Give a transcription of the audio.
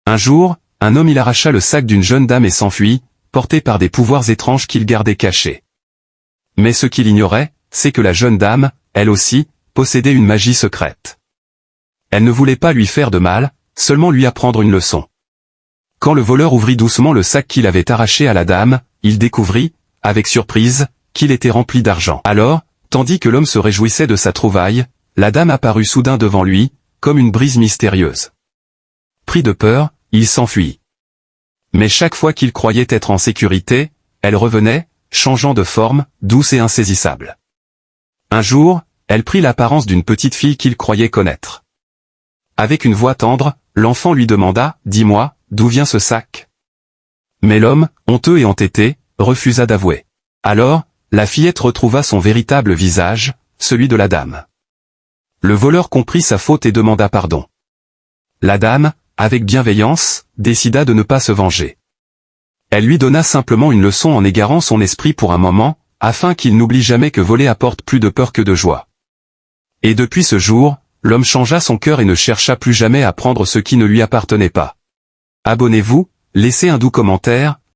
Un jour, un homme il arracha le sac d'une jeune dame et s'enfuit, porté par des pouvoirs étranges qu'il gardait cachés. Mais ce qu'il ignorait, c'est que la jeune dame, elle aussi, possédait une magie secrète. Elle ne voulait pas lui faire de mal, seulement lui apprendre une leçon. Quand le voleur ouvrit doucement le sac qu'il avait arraché à la dame, il découvrit, avec surprise, qu'il était rempli d'argent. Alors, tandis que l'homme se réjouissait de sa trouvaille, la dame apparut soudain devant lui, comme une brise mystérieuse. Pris de peur, il s'enfuit. Mais chaque fois qu'il croyait être en sécurité, elle revenait, changeant de forme, douce et insaisissable. Un jour, elle prit l'apparence d'une petite fille qu'il croyait connaître. Avec une voix tendre, l'enfant lui demanda « Dis-moi, d'où vient ce sac ?» Mais l'homme, honteux et entêté, refusa d'avouer. Alors, la fillette retrouva son véritable visage, celui de la dame. Le voleur comprit sa faute et demanda pardon. La dame, avec bienveillance, décida de ne pas se venger. Elle lui donna simplement une leçon en égarant son esprit pour un moment, afin qu'il n'oublie jamais que voler apporte plus de peur que de joie. Et depuis ce jour, l'homme changea son cœur et ne chercha plus jamais à prendre ce qui ne lui appartenait pas. Abonnez-vous, laissez un doux commentaire,